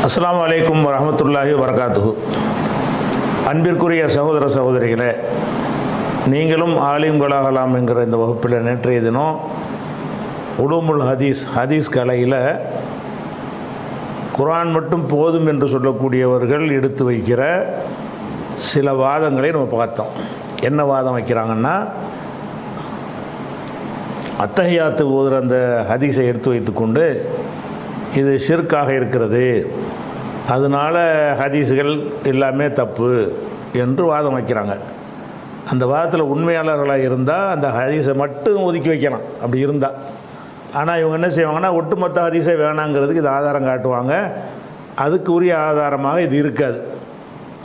அஸ்ஸலாமு அலைக்கும் வரஹ்மத்துல்லாஹி வபரகாத்துஹு. அன்பிற்குரிய சகோதர சகோதரிகளே, நீங்களும் ஆலிம்களாகலாம் என்கிற இந்த வகுப்பில் நேற்றைய தினம் உலூமுல் ஹதீஸ் கலையில் குர்ஆன் மட்டும் போதும் என்று சொல்லக்கூடியவர்கள் எடுத்து வைக்கிற சில வாதங்களை நம்ம பார்த்தோம். என்ன வாதம் வைக்கிறாங்கன்னா, அத்தஹியாத்து ஓதுகிற அந்த ஹதீஸை எடுத்து வைத்துக்கொண்டு இது ஷிர்காக இருக்கிறது, அதனால் ஹதீஸுகள் எல்லாமே தப்பு என்று வாதம் வைக்கிறாங்க. அந்த வாதத்தில் உண்மையாளர்களாக இருந்தால் அந்த ஹதீஸை மட்டும் ஒதுக்கி வைக்கலாம் அப்படி இருந்தால். ஆனால் இவங்க என்ன செய்வாங்கன்னா, ஒட்டுமொத்த ஹதீஸை வேணாங்கிறதுக்கு இது ஆதாரம் காட்டுவாங்க. அதுக்கு உரிய ஆதாரமாக இது இருக்காது.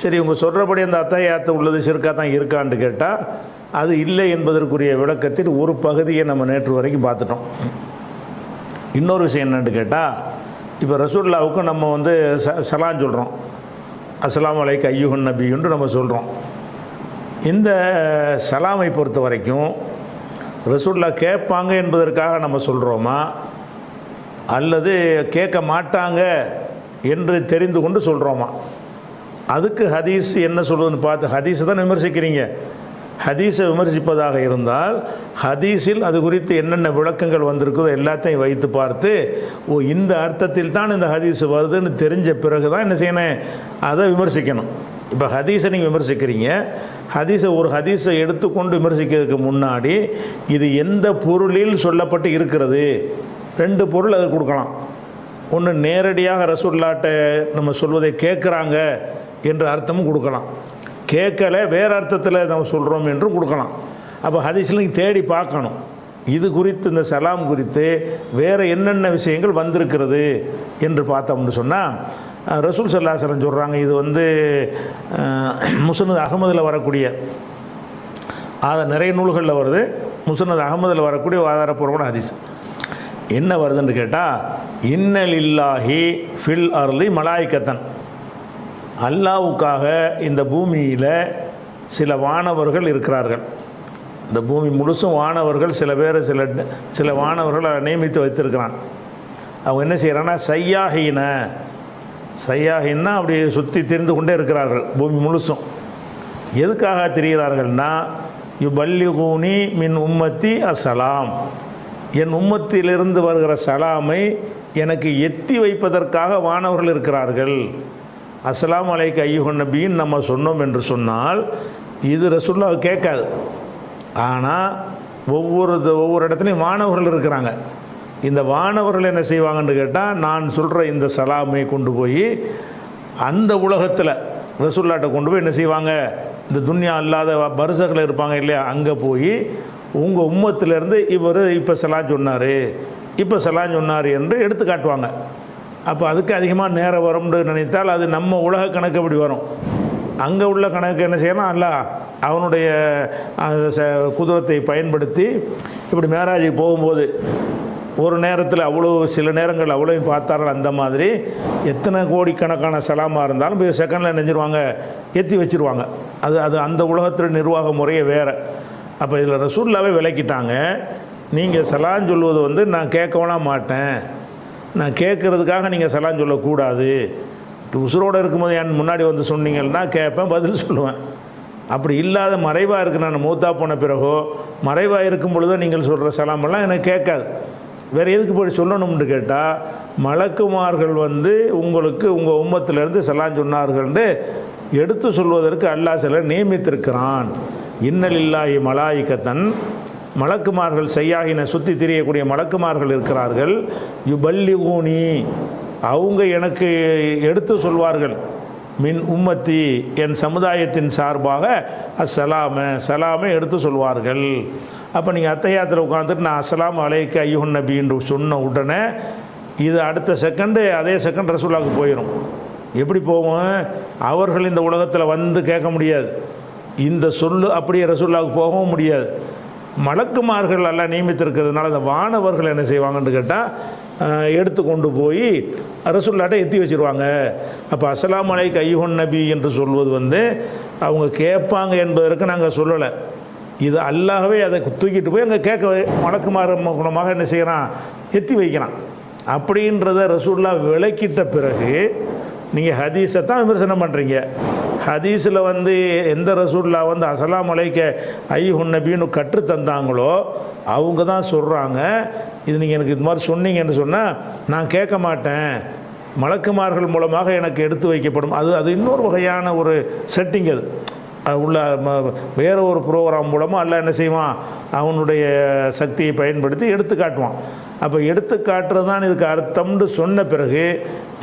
சரி, இவங்க சொல்கிறபடி அந்த அத்தஹியாத்து உள்ளது ஷிர்காக தான் இருக்கான்னு கேட்டால் அது இல்லை என்பதற்குரிய விளக்கத்தில் ஒரு பகுதியை நம்ம நேற்று வரைக்கும் பார்த்துட்டோம். இன்னொரு விஷயம் என்னென்னு கேட்டால், இப்போ ரசூலுல்லாவுக்கு நம்ம சலாம் சொல்கிறோம், அஸ்ஸலாமு அலைக்க ஐயுஹன் நபின்னு நம்ம சொல்கிறோம். இந்த சலாமை பொறுத்த வரைக்கும் ரசூலுல்லாஹ் கேட்பாங்க என்பதற்காக நம்ம சொல்கிறோமா, அல்லது கேட்க மாட்டாங்க என்று தெரிந்து கொண்டு சொல்கிறோமா? அதுக்கு ஹதீஸ் என்ன சொல்லுதுன்னு பார்த்து, ஹதீஸை தான் விமர்சிக்கிறீங்க. ஹதீஸை விமர்சிப்பதாக இருந்தால் ஹதீஸில் அது குறித்து என்னென்ன விளக்கங்கள் வந்திருக்குதோ எல்லாத்தையும் வைத்து பார்த்து, இந்த அர்த்தத்தில் தான் இந்த ஹதீஸ் வருதுன்னு தெரிஞ்ச பிறகு தான் என்ன செய்யணும், அதை விமர்சிக்கணும். இப்போ ஹதீஸை நீங்கள் விமர்சிக்கிறீங்க, ஒரு ஹதீஸை எடுத்துக்கொண்டு விமர்சிக்கிறதுக்கு முன்னாடி இது எந்த பொருளில் சொல்லப்பட்டு இருக்கிறது, ரெண்டு பொருள் அது கொடுக்கலாம். ஒன்று, நேரடியாக ரசூலுல்லாஹ்ட்ட நம்ம சொல்வதை கேட்குறாங்க என்ற அர்த்தமும் கொடுக்கலாம். கேட்கலை வேறு அர்த்தத்தில் நம்ம சொல்கிறோம் என்றும் கொடுக்கலாம். அப்போ ஹதீஸில் நீங்கள் தேடி பார்க்கணும், இது குறித்து இந்த சலாம் குறித்து வேறு என்னென்ன விஷயங்கள் வந்திருக்கிறது என்று பார்த்தோம்னு சொன்னால், ரசூல் ஸல்லல்லாஹு அலைஹி வஸல்லம் சொல்கிறாங்க, இது முஸ்னத் அஹ்மதில் வரக்கூடிய நிறைய நூல்களில் வருது, முஸ்னத் அஹ்மதில் வரக்கூடிய ஆதாரப்பூர்வமான ஹதீஸ். என்ன வருதுன்னு கேட்டால், இன்ன லில்லாஹி ஃபில் அர்லி மலாயிக்கத்தன், அல்லாவுக்காக இந்த பூமியில் சில வானவர்கள் இருக்கிறார்கள். இந்த பூமி முழுசும் வானவர்கள், சில பேர் சில வானவர்கள் நியமித்து வைத்திருக்கிறான். அவங்க என்ன செய்கிறாங்கன்னா, சையாஹின்னா அப்படி சுற்றி திரிந்து கொண்டே இருக்கிறார்கள் பூமி முழுசும். எதுக்காக திரிகிறார்கள்னா, யுபல்லிகூனி மின் உம்மத்தி அஸ்ஸலாம், என் உம்மத்திலிருந்து வருகிற சலாமை எனக்கு எத்தி வைப்பதற்காக வானவர்கள் இருக்கிறார்கள். அஸ்ஸலாமு அலைக்க ஐயுஹன் நபின்னு நம்ம சொன்னோம் என்று சொன்னால் இது ரசூலுல்லாஹ் கேட்காது. ஆனால் ஒவ்வொரு இடத்துலையும் வானவர்கள் இருக்கிறாங்க. இந்த வானவர்கள் என்ன செய்வாங்கன்னு கேட்டால், நான் சொல்கிற இந்த சலாமை கொண்டு போய் அந்த உலகத்தில் ரசூலுல்லாஹ்ட்ட கொண்டு போய் என்ன செய்வாங்க, இந்த துன்யா அல்லாத பர்சகில் இருப்பாங்க இல்லையா, அங்கே போய் உங்கள் உம்மத்திலேருந்து இவர் இப்போ சலாம் சொன்னார் என்று எடுத்து காட்டுவாங்க. அப்போ அதுக்கு அதிகமாக நேரம் வரும்னு நினைத்தால் அது நம்ம உலக கணக்கு அப்படி வரும். அங்கே உள்ள கணக்கு என்ன செய்யலாம், அல்லாஹ் அவனுடைய குதிரத்தை பயன்படுத்தி இப்படி மேராஜுக்கு போகும்போது ஒரு நேரத்தில் சில நேரங்கள் அவ்வளோயும் பார்த்தார்கள். அந்த மாதிரி எத்தனை கோடிக்கணக்கான சலாமாக இருந்தாலும் போய் செகண்டில் நெஞ்சிருவாங்க, ஏற்றி வச்சுருவாங்க. அது அந்த உலகத்தில் நிர்வாக முறையே வேறு. அப்போ இதில் ரசூலுல்லாஹ்வே விளக்கிட்டாங்க, நீங்கள் சலாம் சொல்வது நான் கேட்கவனா மாட்டேன், நான் கேட்குறதுக்காக நீங்கள் சலாம் சொல்லக்கூடாது. உசுரோடு இருக்கும்போது என் முன்னாடி சொன்னீங்கன்னா கேட்பேன், பதில் சொல்லுவேன். அப்படி இல்லாத மறைவாக இருக்குது, நான் மூத்தா போன பிறகோ மறைவாக இருக்கும் பொழுதோ நீங்கள் சொல்கிற சலாமெல்லாம் எனக்கு கேட்காது. வேறு எதுக்கு போய் சொல்லணும்னு கேட்டால், மலக்குமார்கள் உங்களுக்கு உங்கள் உம்மத்திலேருந்து சலாம் சொன்னார்கள்னு எடுத்து சொல்வதற்கு அல்லாஹ் சிலர் நியமித்திருக்கிறான். இன்னலில்லாஹி மலாயிக்கத்தன், மலக்குமார்கள் செய்யாகின சுற்றி திரியக்கூடிய மலக்குமார்கள் இருக்கிறார்கள். யுபல்லிகூனி, அவங்க எனக்கு எடுத்து சொல்வார்கள், மின் உம்மத்தி, என் சமுதாயத்தின் சார்பாக சலாமை எடுத்து சொல்வார்கள். அப்போ நீங்கள் அத்தஹியாத்தில் உட்காந்துட்டு நான் அஸ்ஸலாமு அலைக்க ஐயுஹன் நபின்னு சொன்ன உடனே இது அடுத்த செகண்டு அதே செகண்ட் ரசூலுல்லாஹ்க்கு போயிடும். எப்படி போவோம், அவர்கள் இந்த உலகத்தில் கேட்க முடியாது, இந்த சொல்லு அப்படியே ரசூலுல்லாஹ்க்கு போகவும் முடியாது. மலக்குமார்கள் எல்லாம் நியமித்திருக்கிறதுனால அந்த வானவர்கள் என்ன செய்வாங்கன்னு கேட்டால், எடுத்து கொண்டு போய் ரசூலுல்லாஹ்ட்ட எத்தி வச்சுருவாங்க. அப்போ அஸ்ஸலாமு அலைக்க ஐயுஹன் நபி என்று சொல்வது அவங்க கேட்பாங்க என்பதற்கு நாங்கள் சொல்லலை. இது அல்லாஹ்வே அதை தூக்கிட்டு போய் அங்கே மலக்குமார் குணமாக என்ன செய்கிறான், எத்தி வைக்கிறான். அப்படின்றத ரசூலுல்லாஹ் விளக்கிட்ட பிறகு நீங்கள் ஹதீஸை தான் விமர்சனம் பண்ணுறீங்க. ஹதீஸில் வந்து எந்த ரசூல்லா வந்து அஸ்ஸலாமு அலைக்க ஐயுஹன் நபின்னு கற்று தந்தாங்களோ அவங்க தான் சொல்கிறாங்க. இது நீங்கள் எனக்கு இது மாதிரி சொன்னீங்கன்னு சொன்னால் நான் கேட்க மாட்டேன், மலக்குமார்கள் மூலமாக எனக்கு எடுத்து வைக்கப்படும். அது இன்னொரு வகையான ஒரு செட்டிங். அது உள்ள வேறு ஒரு ப்ரோக்ராம் மூலமாக அல்ல என்ன செய்வான், அவனுடைய சக்தியை பயன்படுத்தி எடுத்து காட்டுவான். அப்போ எடுத்து காட்டுறது தான் இதுக்கு அர்த்தம்னு சொன்ன பிறகு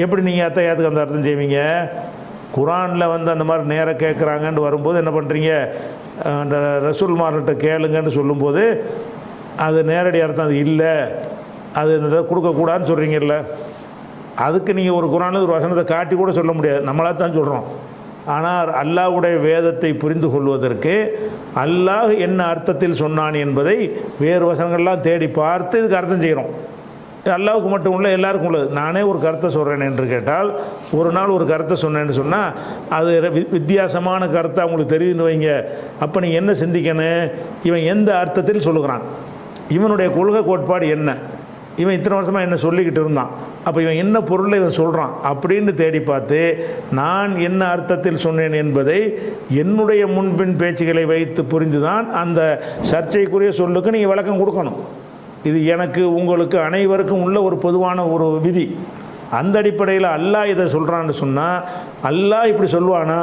எப்படி நீங்கள் அத்தையாத்துக்கு அந்த அர்த்தம் செய்வீங்க? குரானில் வந்து அந்த மாதிரி நேராக கேட்குறாங்கன்னு வரும்போது என்ன பண்ணுறீங்க, அந்த ரசூல்மார்கிட்ட கேளுங்கன்னு சொல்லும்போது அது நேரடி அர்த்தம் அது இல்லை, அது இந்த கொடுக்கக்கூடாதுன்னு சொல்கிறீங்கல்ல. அதுக்கு நீங்கள் ஒரு குரானில் ஒரு வசனத்தை காட்டி கூட சொல்ல முடியாது, நம்மளாக தான் சொல்கிறோம். ஆனால் அல்லாஹ்வுடைய வேதத்தை புரிந்து கொள்வதற்கு அல்லாஹ் என்ன அர்த்தத்தில் சொன்னான் என்பதை வேறு வசனங்கள்லாம் தேடி பார்த்து இதுக்கு அர்த்தம் செய்கிறோம். அல்லாஹ்வுக்கு மட்டும் உள்ள எல்லாருக்கும் உள்ளது. நானே ஒரு கருத்தை சொல்கிறேன் என்று கேட்டால், ஒரு நாள் ஒரு கருத்தை சொன்னேன்னு சொன்னால் அது வித்தியாசமான கருத்தை அவங்களுக்கு தெரியுதுன்னு வைங்க. அப்போ நீங்கள் என்ன சிந்திக்கணும், இவன் எந்த அர்த்தத்தில் சொல்லுகிறான், இவனுடைய கொள்கை கோட்பாடு என்ன, இவன் இத்தனை வருஷமாக என்ன சொல்லிக்கிட்டு இருந்தான், அப்போ இவன் என்ன பொருளை இவன் சொல்கிறான் அப்படின்னு தேடி பார்த்து நான் என்ன அர்த்தத்தில் சொன்னேன் என்பதை என்னுடைய முன்பின் பேச்சுகளை வைத்து புரிந்து தான் அந்த சர்ச்சைக்குரிய சொல்லுக்கு நீங்கள் விளக்கம் கொடுக்கணும். இது எனக்கு உங்களுக்கு அனைவருக்கும் உள்ள ஒரு பொதுவான ஒரு விதி. அந்த அடிப்படையில் அல்லாஹ் இதை சொல்கிறான்னு சொன்னால் அல்லாஹ் இப்படி சொல்லுவானா,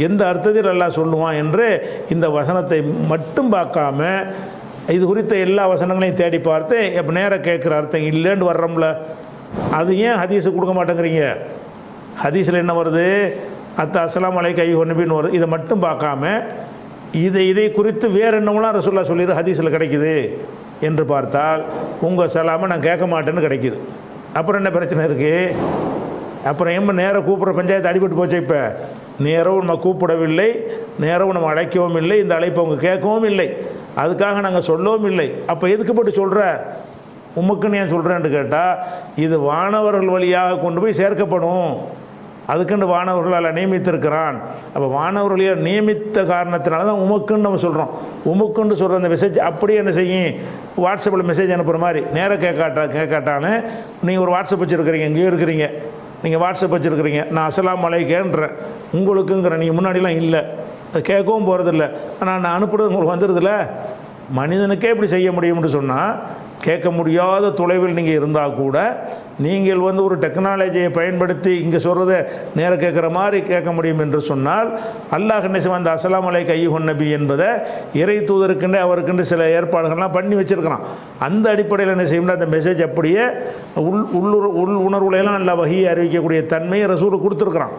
எந்த அர்த்தத்தில் அல்லாஹ் சொல்லுவான் என்று இந்த வசனத்தை மட்டும் பார்க்காம இது குறித்த எல்லா வசனங்களையும் தேடி பார்த்து இப்போ நேராக கேட்குற அர்த்தம் இல்லைன்னு வர்றோம்ல, அது ஏன் ஹதீஸு கொடுக்க மாட்டேங்கிறீங்க? ஹதீஸில் என்ன வருது, அஸ்ஸலாமு அலைக்க ஐயுஹன் நபின்னு வருது. இதை மட்டும் பார்க்காம இதை குறித்து வேறு என்னவெல்லாம் ரசூலுல்லாஹ் சொல்லிடு ஹதீஸில் கிடைக்குது என்று பார்த்தால் உங்கள் சலாமை நான் கேட்க மாட்டேன்னு கிடைக்குது. அப்புறம் என்ன பிரச்சனை இருக்குது? அப்புறம் ஏன் நேராக கூப்பிட்ற பஞ்சாயத்து அடிபட்டு போச்சு. இப்போ நேரவும் நம்ம கூப்பிடவில்லை, நேரவும் நம்ம அழைக்கவும் இல்லை, இந்த அழைப்பை அவங்க கேட்கவும் இல்லை, அதுக்காக நாங்கள் சொல்லவும் இல்லை. அப்போ எதுக்கு போட்டு சொல்கிற, உமக்குன்னு ஏன் சொல்கிறேன்னு கேட்டால் இது வானவர்கள் வழியாக கொண்டு போய் சேர்க்கப்படும், அதுக்குன்னு வானவர்களால் நியமித்திருக்கிறான். அப்போ வானவர்களையாக நியமித்த காரணத்தினால தான் உமக்குன்னு நம்ம சொல்கிறோம். உமக்குன்னு சொல்கிற அந்த மெசேஜ் அப்படியே என்ன செய்யும், வாட்ஸ்அப்பில் மெசேஜ் அனுப்புகிற மாதிரி நேராக கேட்காட்டான்னு நீங்கள் ஒரு வாட்ஸ்அப் வச்சுருக்கிறீங்க, எங்கேயோ இருக்கிறீங்க, நீங்கள் வாட்ஸ்அப் வச்சுருக்கிறீங்க, நான் அஸ்ஸலாமு அலைக்கன்றேன் உங்களுக்குங்கிற, நீங்கள் முன்னாடிலாம் இல்லை, அது கேட்கவும் போகிறதில்ல, ஆனால் நான் அனுப்புறது உங்களுக்கு வந்துடுதில்ல. மனிதனுக்கே இப்படி செய்ய முடியும்னு சொன்னால் கேட்க முடியாத தொலைவில் நீங்கள் இருந்தால் கூட நீங்கள் வந்து ஒரு டெக்னாலஜியை பயன்படுத்தி இங்கே சொல்கிறத நேராக கேட்குற மாதிரி கேட்க முடியும் என்று சொன்னால் அல்லாஹ் என்ன செய்வான், அந்த அஸ்ஸலாமு அலைக்க ஐயுஹன் நபி என்பதை இறை தூதருக்குண்டு அவருக்குண்டு சில ஏற்பாடுகள்லாம் பண்ணி வச்சுருக்கிறான். அந்த அடிப்படையில் என்ன செய்யணும்னா அந்த மெசேஜ் அப்படியே உள் உணர்வுலையெல்லாம் நல்லா வகையை அறிவிக்கக்கூடிய தன்மையை ரசூலுக்கு கொடுத்துருக்குறான்.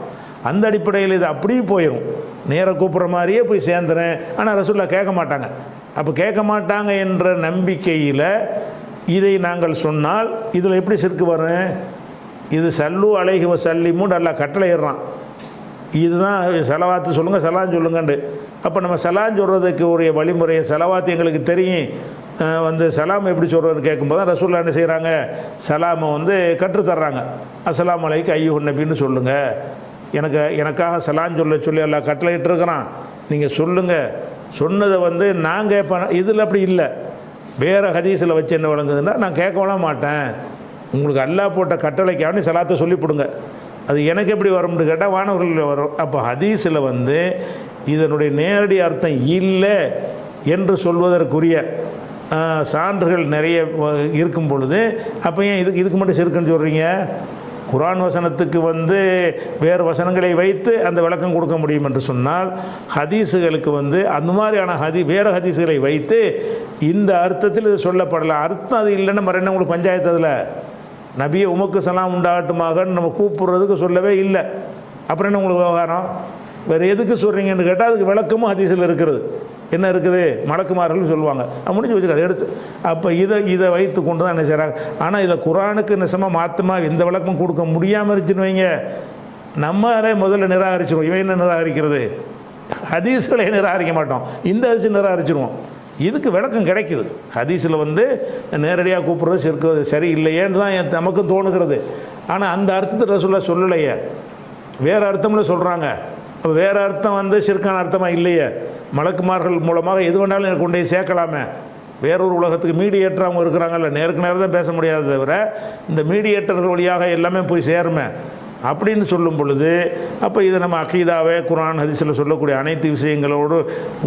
அந்த அடிப்படையில் இது அப்படியே போயிடும், நேராக கூப்பிட்ற மாதிரியே போய் சேர்ந்துறேன். ஆனால் ரசூலுல்லாஹ் கேட்க மாட்டாங்க. அப்போ கேட்க மாட்டாங்க என்ற நம்பிக்கையில் இதை நாங்கள் சொன்னால் இதில் எப்படி சிறுக்கு வரும்? இது சல்லு அலைஹி வஸல்லிமுன்னு அல்லாஹ் கட்டளையிடுறான். இதுதான் செலவாத்து சொல்லுங்கள், சலான் சொல்லுங்கண்டு. அப்போ நம்ம சலான் சொல்கிறதுக்கு உரிய வழிமுறையை செலவாத்து எங்களுக்கு தெரியும், வந்து சலாம் எப்படி சொல்கிறதுன்னு கேட்கும்போது தான் ரசூலுல்லாஹ் என்ன செய்கிறாங்க, சலாமை வந்து கற்றுத்தர்றாங்க. அஸ்ஸலாமு அலைக்க ஐயுஹன் நபின்னு சொல்லுங்கள், எனக்காக சலான் சொல்லி அல்லாஹ் கட்டளையிட்டுருக்கிறான், நீங்கள் சொல்லுங்கள். சொன்னதை வந்து நாங்கள் இதில் அப்படி இல்லை, வேறு ஹதீஸில் வச்சு என்ன வழங்குதுன்னா நான் கேட்கவும் மாட்டேன், உங்களுக்கு அல்லாஹ் போட்ட கட்டளைக்காக சலாத்தை சொல்லிவிடுங்க, அது எனக்கு எப்படி வரும்னு கேட்டால் வானவர்கள் வரும். அப்போ ஹதீஸில் வந்து இதனுடைய நேரடி அர்த்தம் இல்லை என்று சொல்வதற்குரிய சான்றுகள் நிறைய இருக்கும் பொழுது அப்போ ஏன் இதுக்கு மட்டும் சிறுக்குன்னு சொல்கிறீங்க? குர்ஆன் வசனத்துக்கு வந்து வேறு வசனங்களை வைத்து அந்த விளக்கம் கொடுக்க முடியும் என்று சொன்னால் ஹதீஸுகளுக்கு வந்து அந்த மாதிரியான வேறு ஹதீஸுகளை வைத்து இந்த அர்த்தத்தில் இது சொல்லப்படலை. அர்த்தம் அது இல்லைன்னு மறு என்ன உங்களுக்கு பஞ்சாயத்து? அதில் நபியை உமக்கு சலாம் உண்டாகட்டுமாகன்னு நம்ம கூப்பிட்றதுக்கு சொல்லவே இல்லை. அப்புறம் என்ன உங்களுக்கு விவகாரம்? வேறு எதுக்கு சொல்கிறீங்கன்னு கேட்டால் அதுக்கு விளக்கமும் ஹதீஸில் இருக்கிறது. என்ன இருக்குது? மலக்குமார்கள் சொல்லுவாங்க, முடிஞ்சு வச்சுக்க அதை எடுத்து. அப்போ இதை வைத்து கொண்டு தான் என்ன செய்கிறாங்க. ஆனால் இதில் குர்ஆனுக்கு நிசமாக மாற்றமாக எந்த விளக்கமும் கொடுக்க முடியாமல் இருந்துச்சுன்னு வைங்க, நம்மளே முதல்ல நிராகரிச்சிடுவோம். இவன் என்ன நிராகரிக்கிறது? ஹதீஸ்களை நிராகரிக்க மாட்டோம், இந்த ஹதீஸை நிராகரிச்சிடுவோம். இதுக்கு விளக்கம் கிடைக்குது. ஹதீஸில் வந்து நேரடியாக கூப்பிட்றது சிறுக்கு சரி இல்லையேன்னு தான் நமக்கும் தோணுகிறது. ஆனால் அந்த அர்த்தத்தை ரசூலுல்லாஹ் சொல்லலையே, வேறு அர்த்தம்ல சொல்கிறாங்க. அப்போ வேறு அர்த்தம் வந்து சிறுக்கான அர்த்தமாக இல்லையே, மலக்குமார்கள் மூலமாக எது வேணாலும் எனக்கு கொண்டு சேர்க்கலாமே. வேறொரு உலகத்துக்கு மீடியேட்டர் அவங்க இருக்கிறாங்கல்ல, நேருக்கு நேரம் தான் பேச முடியாத தவிர இந்த மீடியேட்டர்கள் வழியாக எல்லாமே போய் சேருமே. அப்படின்னு சொல்லும் பொழுது அப்போ இதை நம்ம அகீதாவே குர்ஆன் ஹதீஸில் சொல்லக்கூடிய அனைத்து விஷயங்களோடு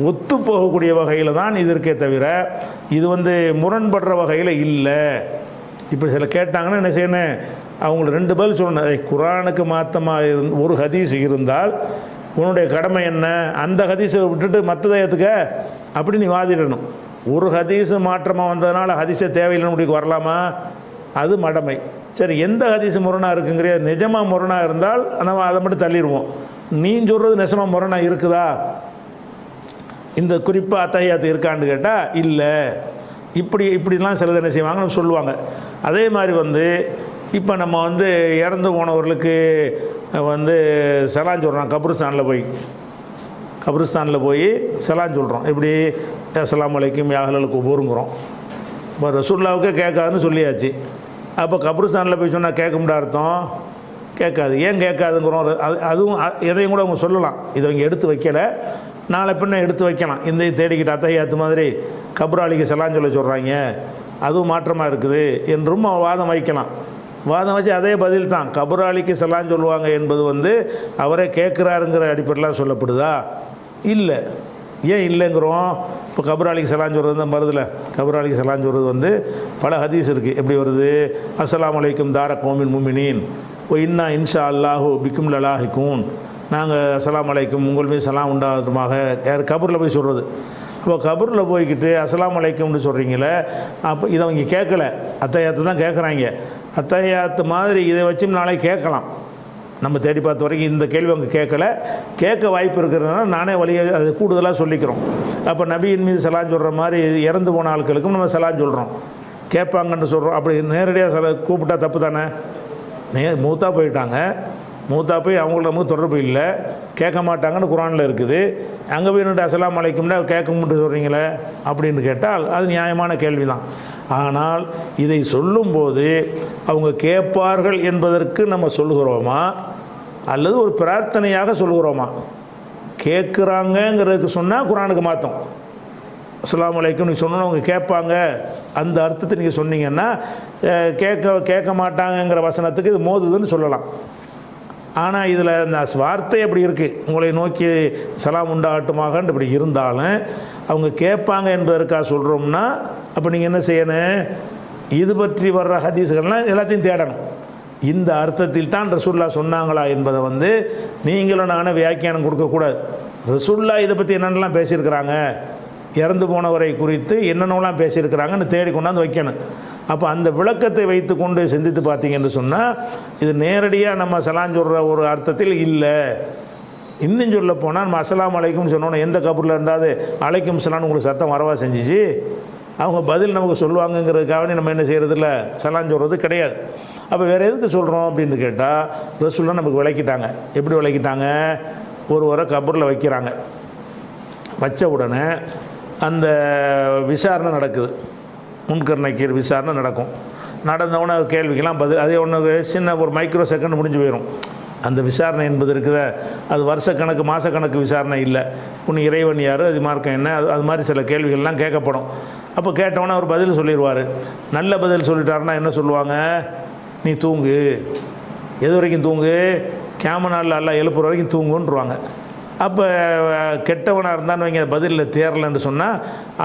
ஒத்து போகக்கூடிய வகையில் தான் இது இருக்கே தவிர இது முரண்படுற வகையில் இல்லை. இப்போ சில கேட்டாங்கன்னா என்ன செய்யணும், அவங்களுக்கு 2 பதில் சொல்லணும். குர்ஆனுக்கு மாற்றமாக ஒரு ஹதீஸ் இருந்தால் உன்னுடைய கடமை என்ன, அந்த ஹதீஸை விட்டுட்டு மற்றதை ஏற்றுக்க அப்படி நீ வாதிடணும். ஒரு ஹதீஸு மாற்றமாக வந்ததுனால ஹதீஸை தேவையில்லைன்னு முடிவுக்கு வரலாமா, அது மடமை. சரி, எந்த ஹதீஸ் முரணாக இருக்குங்கிற நிஜமாக முரணாக இருந்தால் நம்ம அதை மட்டும் தள்ளிடுவோம். நீ சொல்கிறது நிஜமாக முரணாக இருக்குதா, இந்த குறிப்பாக அத்தஹியாத்து இருக்கான்னு கேட்டால் இல்லை, இப்படிலாம் சிலது என்ன செய்வாங்கன்னு சொல்லுவாங்க. அதே மாதிரி இப்போ நம்ம இறந்து போனவர்களுக்கு சலான் சொல்கிறோம். கபிரிஸ்தானில் போய் சலான் சொல்கிறோம். எப்படி அஸ்ஸலாமு அலைக்கும் யா அஹ்லல் குபூருங்கிறோம். இப்போ ரசூலுல்லாவுக்கே கேட்காதுன்னு சொல்லியாச்சு. அப்போ கபிரிஸ்தானில் போய் சொன்னால் கேட்க முடியாத அர்த்தம், கேட்காது. ஏன் கேட்காதுங்கிறோம், அதுவும் எதையும் கூட அவங்க சொல்லலாம். இதை அவங்க எடுத்து வைக்கலை, நாளை பின்ன எடுத்து வைக்கலாம். இந்த தேடிக்கிட்டு அத்தஹியாத்து மாதிரி கபராளிக்கு சலான் சொல்கிறாங்க, அதுவும் மாற்றமாக இருக்குது என்றும் வாதம் வைக்கலாம். வாதம் வச்சு அதே பதில் தான். கபராளிக்கு சலான் சொல்லுவாங்க என்பது அவரே கேட்குறாருங்கிற அடிப்படையில் சொல்லப்படுதா, இல்லை. ஏன் இல்லைங்கிறோம், இப்போ கபராளிக்கு சலான் சொல்கிறது தான் வருதுல. கபராளிக்கு சலான் சொல்கிறது பல ஹதீஸ் இருக்குது. எப்படி வருது, அஸ்ஸலாமு அலைக்கும் தார கௌமின் முமினீன் ஓ இன்னா இன்ஷா அல்லாஹு பிக்கும் லலாஹிக்கூன், நாங்கள் அஸ்ஸலாமு அலைக்கும் உங்கள் மீது சலாம் உண்டாகட்டுமாக, யார் கபூரில் போய் சொல்கிறது. அப்போ கபூரில் போய்கிட்டு அஸ்ஸலாமு அலைக்கும்னு சொல்கிறீங்களே, அப்போ இதை அவங்க கேட்கலை, அத்தஹியாத்து தான் கேட்குறாங்க. அத்தஹியாத்து மாதிரி இதை வச்சும் நாளை கேட்கலாம். நம்ம தேடி பார்த்த வரைக்கும் இந்த கேள்வி அவங்க கேட்கலை, கேட்க வாய்ப்பு இருக்கிறதுனால நானே வழியை அது கூடுதலாக சொல்லிக்கிறோம். அப்போ நபியின் மீது சலான் சொல்கிற மாதிரி இறந்து போன ஆட்களுக்கும் நம்ம சலான் சொல்கிறோம், கேட்பாங்கன்னு சொல்கிறோம். அப்படி நேரடியாக கூப்பிட்டா தப்பு தானே. மூத்தா போயிட்டாங்க, மூத்தா போய் அவங்களுக்கு நமக்கு தொடர்பு இல்லை, கேட்க மாட்டாங்கன்னு குர்ஆனில் இருக்குது. அங்கே போய் நின்று அஸ்ஸலாமு அலைக்கும்னா கேட்க முடியும் சொல்கிறீங்களே அப்படின்னு கேட்டால் அது நியாயமான கேள்வி தான். ஆனால் இதை சொல்லும்போது அவங்க கேட்பார்கள் என்பதற்கு நம்ம சொல்லுகிறோமா, அல்லது ஒரு பிரார்த்தனையாக சொல்லுகிறோமா? கேட்குறாங்கங்கிறதுக்கு சொன்னால் குர்ஆனுக்கு மாற்றோம். அஸ்ஸலாமு அலைக்கும் நீங்கள் சொன்னோன்னு அவங்க கேட்பாங்க, அந்த அர்த்தத்தை நீங்கள் சொன்னீங்கன்னா கேட்க மாட்டாங்கங்கிற வசனத்துக்கு இது மோதுதுன்னு சொல்லலாம். ஆனால் இதில் இந்த வார்த்தை எப்படி இருக்குது, உங்களை நோக்கி சலாம் உண்டாகட்டுமாகன்னு இப்படி இருந்தாலும் அவங்க கேட்பாங்க என்பதற்காக சொல்கிறோம்னா அப்போ நீங்கள் என்ன செய்யணும், இது பற்றி வர்ற ஹதீஸ்கள்லாம் எல்லாத்தையும் தேடணும். இந்த அர்த்தத்தில் தான் ரசூல்லா சொன்னாங்களா என்பதை நீங்களும் நானும் வியாக்கியானம் கொடுக்கக்கூடாது. ரசூல்லா இதை பற்றி என்னென்னலாம் பேசியிருக்கிறாங்க, இறந்து போனவரை குறித்து என்னென்னலாம் பேசியிருக்கிறாங்கன்னு தேடி கொண்டாந்து வைக்கணும். அப்போ அந்த விளக்கத்தை வைத்து கொண்டு சிந்தித்து பார்த்தீங்கன்னு சொன்னால் இது நேரடியாக நம்ம சலான் சொல்கிற ஒரு அர்த்தத்தில் இல்லை. இன்னும் சொல்ல போனால் நம்ம அஸ்ஸலாமு அலைக்கும் சொன்னோன்னா எந்த கபூரில் இருந்தாது அலைக்கும் சலான்னு உங்களுக்கு சத்தம் வரவா செஞ்சிச்சு, அவங்க பதில் நமக்கு சொல்லுவாங்கங்கிறதுக்காக நம்ம என்ன செய்கிறதில்ல, சலான் சொல்கிறது கிடையாது. அப்போ வேறு எதுக்கு சொல்கிறோம் அப்படின்னு கேட்டால் ரசூலுல்லாஹ் நமக்கு விளக்கிட்டாங்க. எப்படி விளக்கிட்டாங்க, ஒருவரை கபூரில் வைக்கிறாங்க, வச்ச உடனே அந்த விசாரணை நடக்குது, முன்கர் நக்கீர் விசாரணை நடக்கும். நடந்தவுடனே கேள்விக்கெல்லாம் பதில், அதே ஒன்று சின்ன ஒரு மைக்ரோ செகண்ட் முடிஞ்சு போயிடும். அந்த விசாரணை என்பது இருக்குத, அது வருஷக்கணக்கு மாதக்கணக்கு விசாரணை இல்லை. ஒன்று இறைவன் யார், அது மார்க்கம் என்ன, அது மாதிரி சில கேள்விகள்லாம் கேட்கப்படும். அப்போ கேட்டவுடனே அவர் பதில் சொல்லிடுவார். நல்ல பதில் சொல்லிட்டாருன்னா என்ன சொல்லுவாங்க, நீ தூங்கு, எது வரைக்கும் தூங்கு, கியாம நாளில் எல்லாம் எழுப்புற வரைக்கும் தூங்குன்றுவாங்க. அப்போ கெட்டவனாக இருந்தான்னு வைங்க, பதிலில் தேரலைன்னு சொன்னால்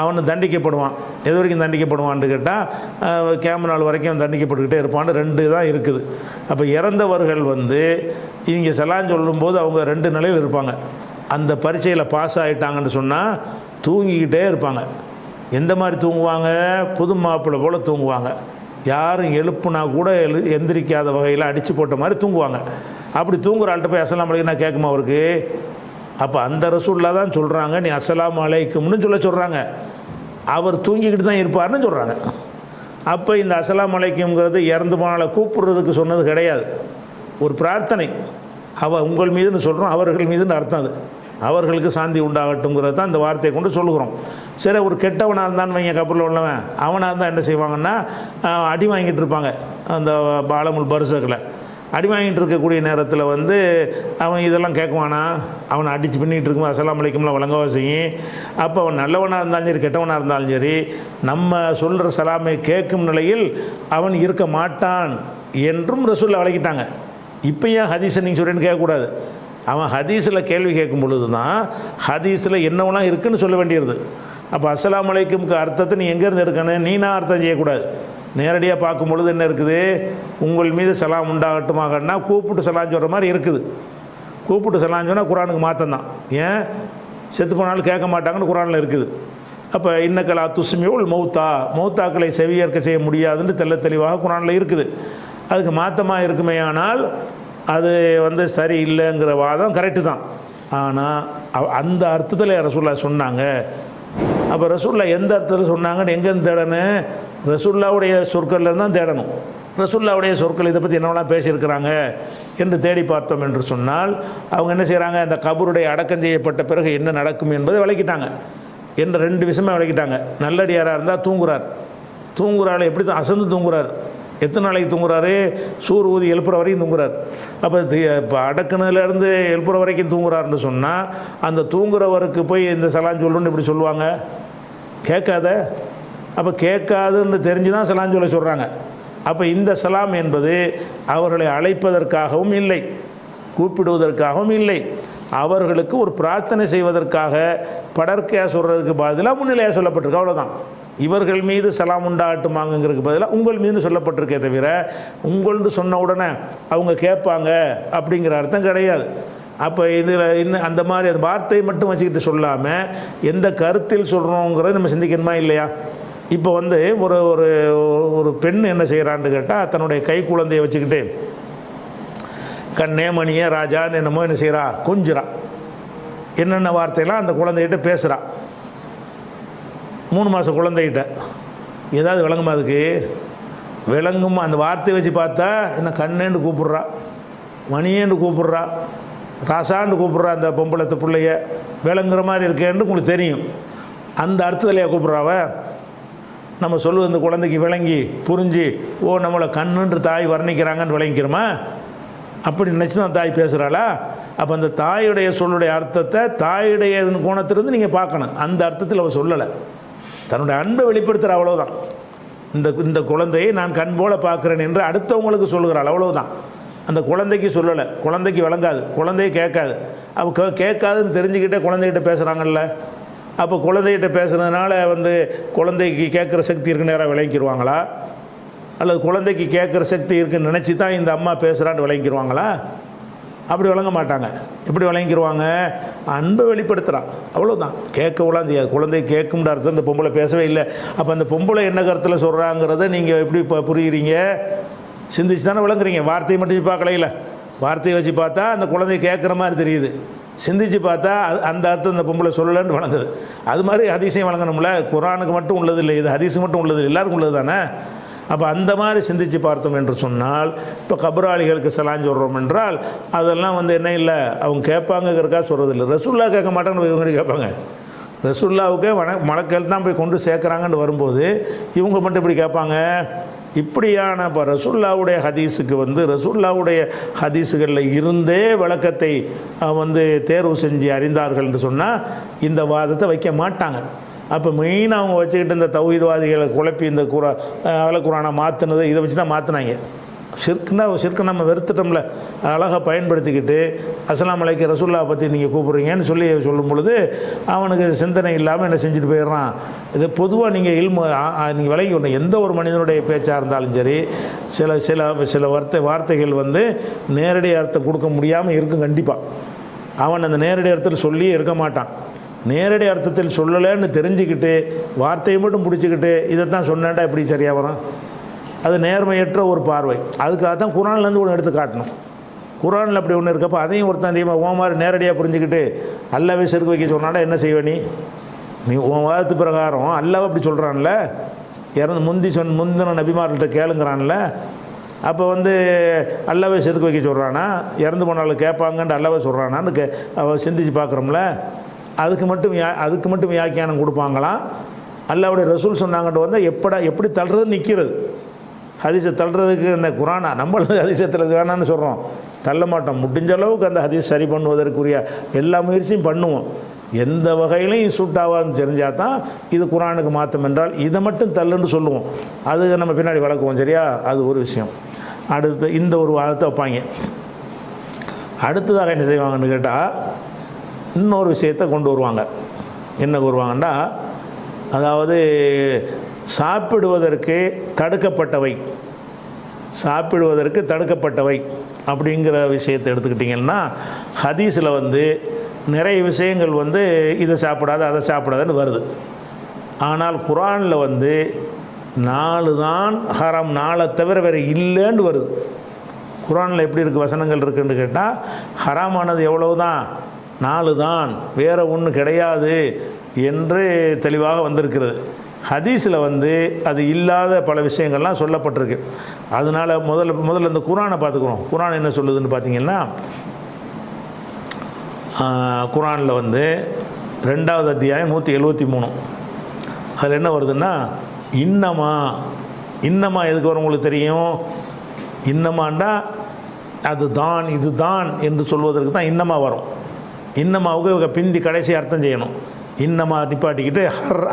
அவனு தண்டிக்கப்படுவான். எது வரைக்கும் தண்டிக்கப்படுவான்னு கேட்டால் கியாம நாள் வரைக்கும் தண்டிக்கப்பட்டுக்கிட்டே இருப்பான்னு 2 தான் இருக்குது. அப்போ இறந்தவர்கள் இங்கே சலான் சொல்லும்போது அவங்க 2 நிலையில் இருப்பாங்க. அந்த பரீட்சையில் பாஸ் ஆகிட்டாங்கன்னு சொன்னால் தூங்கிக்கிட்டே இருப்பாங்க. எந்த மாதிரி தூங்குவாங்க, புது மாப்பிள்ளை போல் தூங்குவாங்க. யாரும் எழுப்புனா கூட எந்திரிக்காத வகையில் அடித்து போட்ட மாதிரி தூங்குவாங்க. அப்படி தூங்குற ஆள்கிட்ட போய் அஸ்ஸலாமு அலைக்கும் நான் கேட்குமா அவருக்கு? அப்போ அந்த ரசூலுல்லாஹ் தான் சொல்கிறாங்க, நீ அஸ்ஸலாமு அலைக்கும்னு சொல்கிறாங்க, அவர் தூங்கிக்கிட்டு தான் இருப்பார்னு சொல்கிறாங்க. அப்போ இந்த அஸ்ஸலாமு அலைக்கும்ங்கிறது இறந்து போனால கூப்பிடுறதுக்கு சொன்னது கிடையாது, ஒரு பிரார்த்தனை. உங்கள் மீதுன்னு சொல்கிறோம், அவர்கள் மீதுன்னு அர்த்தம். அது அவர்களுக்கு சாந்தி உண்டாகட்டுங்கிறது தான் இந்த வார்த்தையை கொண்டு சொல்லுகிறோம். சரி, ஒரு கெட்டவனாக இருந்தான்னு வைங்க, கபூரில் உள்ளவன், அவனாக இருந்தால் என்ன செய்வாங்கன்னா அடி வாங்கிட்டு இருப்பாங்க. அந்த பாலமுல் பரிசக்கில் அடி வாங்கிட்டு இருக்கக்கூடிய நேரத்தில் அவன் இதெல்லாம் கேட்குவானா, அவனை அடித்து பின்னிட்டு இருக்கும்போது அஸ்ஸலாமு அலைக்கும்லாம் வழங்கவா செய்யும். அப்போ அவன் நல்லவனாக இருந்தாலும் சரி கெட்டவனாக இருந்தாலும் சரி நம்ம சொல்கிற சலாமை கேட்கும் நிலையில் அவன் இருக்க மாட்டான் என்றும் ரசூலுல்லாஹ் விளக்கிட்டாங்க. இப்போ ஏன் ஹதீஸை நீங்கள் சொல்கிறேன்னு கேட்கக்கூடாது. அவன் ஹதீஸில் கேள்வி கேட்கும் பொழுது தான் ஹதீஸில் என்னவெல்லாம் இருக்குதுன்னு சொல்ல வேண்டியது. அப்போ அஸ்ஸலாமு அலைக்கும்க்கு அர்த்தத்தை நீ எங்கேருந்து எடுக்கணும்? நீ நான் அர்த்தம் செய்யக்கூடாது. நேரடியாக பார்க்கும் பொழுது என்ன இருக்குது? உங்கள் மீது சலாம் உண்டாகட்டுமாகனா கூப்பிட்டு சலாம் சொல்கிற மாதிரி இருக்குது. கூப்பிட்டு சலாம் சொன்னால் குரானுக்கு மாற்றம் தான். ஏன்? செத்து போனாலும் கேட்க மாட்டாங்கன்னு குரானில் இருக்குது. அப்போ இன்னக்கலா துஸ்மியுல் மௌத்தா, மௌத்தாக்களை செவியேற்க செய்ய முடியாதுன்னு தெளிவாக குரானில் இருக்குது. அதுக்கு மாற்றமாக இருக்குமே ஆனால் அது சரி இல்லைங்கிற வாதம் கரெக்டு தான். ஆனால் அந்த அர்த்தத்தில் ரசூலுல்லாஹ் சொன்னாங்க. அப்போ ரசூலுல்லாஹ் எந்த அர்த்தத்தில் சொன்னாங்கன்னு எங்கேருந்து தேடணும்? ரசூலுல்லாஹ்வுடைய சொற்கள்லேருந்து தான் தேடணும். ரசூலுல்லாஹ்வுடைய சொற்கள் இதை பற்றி என்னவெல்லாம் பேசியிருக்கிறாங்க என்று தேடி பார்த்தோம் என்று சொன்னால் அவங்க என்ன செய்கிறாங்க? அந்த கபருடைய அடக்கம் செய்யப்பட்ட பிறகு என்ன நடக்கும் என்பதை விளக்கிட்டாங்க. என்ற 2 விஷயமே விளக்கிட்டாங்க. நல்லடியாராக இருந்தால் தூங்குறாள் எப்படி தான் அசந்து தூங்குறார். எத்தனை நாளைக்கு தூங்குறாரு? சூர் ஊதி எழுப்புற வரைக்கும் தூங்குறார். அப்போ இப்போ அடக்குனதுலேருந்து எழுப்புற வரைக்கும் தூங்குறாருன்னு சொன்னால் அந்த தூங்குறவருக்கு போய் இந்த சலான் சொல்லணுன்னு இப்படி சொல்லுவாங்க? கேட்காத. அப்போ கேட்காதுன்னு தெரிஞ்சு தான் சலான் சொல்ல சொல்கிறாங்க. அப்போ இந்த சலாம் என்பது அவர்களை அழைப்பதற்காகவும் இல்லை, கூப்பிடுவதற்காகவும் இல்லை, அவர்களுக்கு ஒரு பிரார்த்தனை செய்வதற்காக படற்கையாக சொல்கிறதுக்கு பதிலாக முன்னிலையாக சொல்லப்பட்டிருக்கு. அவ்வளோதான். இவர்கள் மீது சலாம் உண்டாகட்டுமாங்கிறதுக்கு பதிலாக உங்கள் மீது சொல்லப்பட்டிருக்கே தவிர உங்கள்னு சொன்ன உடனே அவங்க கேட்பாங்க அப்படிங்கிற அர்த்தம் கிடையாது. அப்போ இதில் இன்னும் அந்த மாதிரி அந்த வார்த்தையை மட்டும் வச்சுக்கிட்டு சொல்லாமல் எந்த கருத்தில் சொல்கிறோங்கிறத நம்ம சிந்திக்கணுமா இல்லையா? இப்போ ஒரு ஒரு ஒரு பெண் என்ன செய்கிறான்னு கேட்டால் தன்னுடைய கை குழந்தையை வச்சுக்கிட்டு கண்ணே மணியே ராஜான்னு என்னமோ என்ன செய்கிறா? கொஞ்சிறா. என்னென்ன வார்த்தையெல்லாம் அந்த குழந்தைகிட்ட பேசுகிறா. 3 மாத குழந்தைகிட்ட ஏதாவது விளங்குமா? அதுக்கு விளங்குமா? அந்த வார்த்தையை வச்சு பார்த்தா என்ன கண்ணேன்னு கூப்பிட்றா, மணியேன்னு கூப்பிட்றா, ராசான்னு கூப்பிட்றா. அந்த பொம்பளத்தை பிள்ளைய விளங்குற மாதிரி இருக்கேன்னு உங்களுக்கு தெரியும். அந்த அர்த்தத்திலையா கூப்பிட்றாவ? நம்ம சொல்லுவது அந்த குழந்தைக்கு விளங்கி புரிஞ்சு ஓ நம்மளை கண்ணுன்ற தாய் வர்ணிக்கிறாங்கன்னு விளங்கிக்கிறோமா? அப்படி நினச்சி தான் தாய் பேசுகிறாளா? அப்போ அந்த தாயுடைய சொல்லுடைய அர்த்தத்தை தாயுடைய கோணத்திலிருந்து நீங்கள் பார்க்கணும். அந்த அர்த்தத்தில் அவள் சொல்லலை, தன்னுடைய அன்பை வெளிப்படுத்துகிற. அவ்வளோதான். இந்த குழந்தையை நான் கண் போல பார்க்குறேன் என்று அடுத்தவங்களுக்கு சொல்லுகிறாள். அவ்வளோதான். அந்த குழந்தைக்கு சொல்லலை. குழந்தைக்கு விளங்காது, குழந்தையை கேட்காது. அவள் கேட்காதுன்னு தெரிஞ்சுக்கிட்டே குழந்தைகிட்ட பேசுகிறாங்கல்ல. அப்போ குழந்தைகிட்ட பேசுகிறதுனால குழந்தைக்கு கேட்குற சக்தி இருக்குன்னு நேராக விளங்கிடுவாங்களா? அல்லது குழந்தைக்கு கேட்குற சக்தி இருக்குன்னு நினச்சி தான் இந்த அம்மா பேசுகிறான்னு விளங்கிடுவாங்களா? அப்படி விளங்க மாட்டாங்க. எப்படி விளங்கிடுவாங்க? அன்பை வெளிப்படுத்துகிறான். அவ்வளோதான். கேட்கலாம் செய்யாது. குழந்தை கேட்கும்ன்ற அர்த்தம் இந்த பொம்பளை பேசவே இல்லை. அப்போ அந்த பொம்பளை என்ன கருத்தில் சொல்கிறாங்கிறத நீங்கள் எப்படி இப்போ புரியுறீங்க? சிந்திச்சு தானே விளங்குறீங்க. வார்த்தையை மட்டும் பார்க்கல. இல்லை, வார்த்தையை வச்சு பார்த்தா அந்த குழந்தை கேட்குற மாதிரி தெரியுது. சிந்திச்சு பார்த்தா அந்த அர்த்தம் இந்த பொம்பளை சொல்லலைன்னு வழங்குது. அது மாதிரி ஹதீஸையும் வழங்கணும்ல. குரானுக்கு மட்டும் உள்ளது இல்லை, இது ஹதீஸுக்கு மட்டும் உள்ளது, எல்லாருக்கும் உள்ளது தானே. அப்போ அந்த மாதிரி சிந்தித்து பார்த்தோம் என்று சொன்னால் இப்போ கபராளிகளுக்கு சலான் சொல்கிறோம் என்றால் அதெல்லாம் என்ன இல்லை, அவங்க கேட்பாங்கிறக்கா சொல்கிறது இல்லை. ரசூல்லா கேட்க மாட்டாங்கன்னு இவங்க கேட்பாங்க. ரசூல்லாவுக்கே மலக்கள் தான் போய் கொண்டு சேர்க்குறாங்கன்னு வரும்போது இவங்க மட்டும் இப்படி கேட்பாங்க. இப்படியான இப்போ ரசூல்லாவுடைய ஹதீஸுக்கு ரசூல்லாவுடைய ஹதீஸுகளில் இருந்தே விளக்கத்தை தேர்வு செஞ்சு அறிந்தார்கள் என்று சொன்னால் இந்த வாதத்தை வைக்க மாட்டாங்க. அப்போ மெயினாக அவங்க வச்சுக்கிட்டு இந்த தௌஹீத்வாதிகளை குழப்பி இந்த குரானை மாற்றினதை இதை வச்சு தான் மாற்றினாங்க. ஷிர்க்கு நம்ம வெறுத்துட்டோம்ல, அழகாக பயன்படுத்திக்கிட்டு அஸ்ஸலாமு அலைக்கும் ரசூலுல்லாஹ் பற்றி நீங்கள் கூப்பிட்றீங்கன்னு சொல்லும் பொழுது அவனுக்கு சிந்தனை இல்லாமல் என்ன செஞ்சுட்டு போயிடுறான். இது பொதுவாக நீங்கள் நீங்கள் விளங்கி கொண்ட எந்த ஒரு மனிதனுடைய பேச்சாக இருந்தாலும் சரி, சில சில சில வார்த்தைகள் நேரடி அர்த்தம் கொடுக்க முடியாமல் இருக்கும். கண்டிப்பாக அவன் அந்த நேரடி அர்த்தத்தில் சொல்லியே இருக்க மாட்டான். நேரடி அர்த்தத்தில் சொல்லலைன்னு தெரிஞ்சுக்கிட்டு வார்த்தையை மட்டும் பிடிச்சிக்கிட்டு இதைத்தான் சொன்னேன்டா எப்படி சரியாக வரும்? அது நேர்மையற்ற ஒரு பார்வை. அதுக்காக தான் குரான்லேருந்து ஒன்று எடுத்து காட்டணும். குரானில் அப்படி ஒன்று இருக்கப்போ அதையும் ஒருத்தன் அதிகமாக உன் மாதிரி நேரடியாக புரிஞ்சுக்கிட்டு அல்லாவே செருக்கு வைக்க சொன்னாடா என்ன செய்வ? நீ உன் வாதத்து பிரகாரம் அல்லாவை அப்படி சொல்கிறான்ல, முந்தின நபிமார்கள்ட்ட கேளுங்கிறான்ல. அப்போ அல்லாவே செருக்கு வைக்க சொல்கிறானா? இறந்து போனாலும் கேட்பாங்கன்ட்டு அல்லாவே சொல்கிறானான்னு அவள் சிந்திச்சு பார்க்குறோம்ல. அதுக்கு மட்டும் வியாக்கியானம் கொடுப்பாங்களாம். அல்லாவுடைய ரசூல் சொன்னாங்கன்ட்டு எப்படி தள்ளுறது நிற்கிறது? ஹதீஸை தள்ளுறதுக்கு என்ன குரானா? நம்மளும் ஹதீஸத்தில் வேணான்னு சொல்கிறோம், தள்ள மாட்டோம். முடிஞ்ச அளவுக்கு அந்த ஹதீஸ் சரி பண்ணுவதற்குரிய எல்லா முயற்சியும் பண்ணுவோம். எந்த வகையிலையும் சூட்டாவான்னு தெரிஞ்சால் தான் இது குரானுக்கு மாற்றம் என்றால் இதை மட்டும் தள்ளுன்னு சொல்லுவோம். அது நம்ம பின்னாடி வளர்க்குவோம். சரியா? அது ஒரு விஷயம். அடுத்து இந்த ஒரு வாதத்தை வைப்பாங்க. அடுத்ததாக என்ன செய்வாங்கன்னு கேட்டால் இன்னொரு விஷயத்தை கொண்டு வருவாங்க. என்ன வருவாங்கன்னா, அதாவது சாப்பிடுவதற்கு தடுக்கப்பட்டவை அப்படிங்கிற விஷயத்தை எடுத்துக்கிட்டிங்கன்னா, ஹதீஸில் நிறைய விஷயங்கள் இதை சாப்பிடாத அதை சாப்பிடாதன்னு வருது. ஆனால் குர்ஆனில் 4 தான் ஹராம், 4 தவிர வேறு இல்லைன்னு வருது. குர்ஆனில் எப்படி இருக்குது வசனங்கள் இருக்குன்னு கேட்டால், ஹராமானது எவ்வளவு தான், 4 தான், வேறு ஒன்று கிடையாது என்று தெளிவாக வந்திருக்கிறது. ஹதீஸில் அது இல்லாத பல விஷயங்கள்லாம் சொல்லப்பட்டிருக்கு. அதனால் முதல்ல இந்த குர்ஆனை பார்த்துக்குறோம். குர்ஆன் என்ன சொல்லுதுன்னு பார்த்தீங்கன்னா, குர்ஆனில் 2வது அத்தியாயம் 173 அதில் என்ன வருதுன்னா, இன்னமா எதுக்கு வரும் உங்களுக்கு தெரியும்? இன்னமாண்டா அது தான் இது தான் என்று சொல்வதற்கு தான் இன்னமா வரும். இன்னமாவுக்கு பிந்தி கடைசி அர்த்தம் செய்யணும். இன்னமா நிப்பாட்டிக்கிட்டு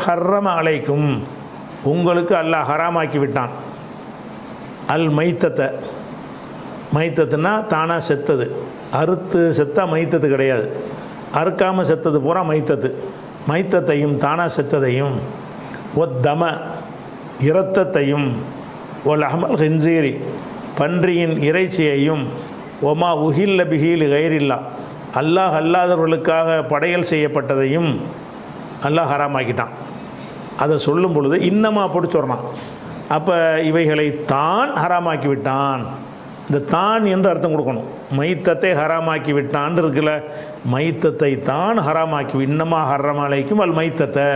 ஹர்ரம அலைக்கும், உங்களுக்கு அல்லாஹ் ஹராமாக்கி விட்டான். அல் மைத்தத்துனா தானாக செத்தது, அறுத்து செத்தா மைத்தத்து கிடையாது, அறுக்காமல் செத்தது பூரா மைத்தத்தையும் தானாக செத்ததையும், தம இரத்தத்தையும், அஹமல் ஹின்சீரி பன்றியின் இறைச்சியையும், ஒமா உஹில்ல பிஹீல் கைரில்லா அல்லாஹ் அல்லாதவர்களுக்காக படையல் செய்யப்பட்டதையும் அல்லாஹ் ஹராமாக்கிட்டான். அதை சொல்லும் பொழுது இன்னமா போட்டு சொல்கிறான். அப்போ இவைகளை தான் ஹராமாக்கி விட்டான். இந்த தான் என்று அர்த்தம் கொடுக்கணும். மைத்தத்தை ஹராமாக்கி விட்டான் இருக்குல்ல, மைத்தத்தை தான் ஹராமாக்கி, இன்னமா ஹர்ரமலைக்கும் அல் மைத்தத்தை,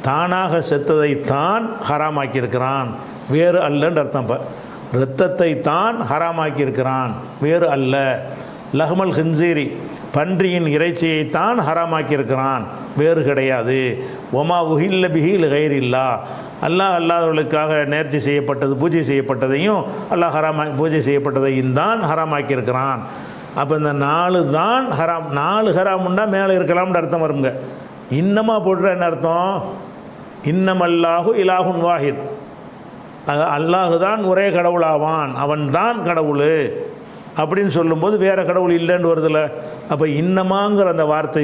தானாக செத்ததை தான் ஹராமாக்கி இருக்கிறான், வேறு அல்லன்னு அர்த்தம். இப்போ இரத்தத்தை தான் ஹராமாக்கி இருக்கிறான், வேறு அல்ல. லஹ்மல் ஹின்சீரி பன்றியின் இறைச்சியை தான் ஹராமாக்கி இருக்கிறான், வேறு கிடையாது. ஒமா உஹில்ல பிஹீல் கைரில்லா அல்லாஹ் அல்லாதவர்களுக்காக நேர்ச்சி செய்யப்பட்டது பூஜை செய்யப்பட்டதையும் அல்லாஹ் பூஜை செய்யப்பட்டதையும் தான் ஹராமாக்கி இருக்கிறான். அப்போ இந்த 4 தான் ஹராம், 4 ஹராமுண்டா மேலே இருக்கலாம்னு அர்த்தம் வருங்க. இன்னமா போடுற என்ன அர்த்தம்? இன்னமல்லாஹு இலாஹுன் வாஹித், அல்லாஹு தான் ஒரே கடவுளாவான், அவன் தான் கடவுள் அப்படின்னு சொல்லும்போது வேறு கடவுள் இல்லைன்னு வருதில்ல. அப்போ இன்னமாங்கிற அந்த வார்த்தை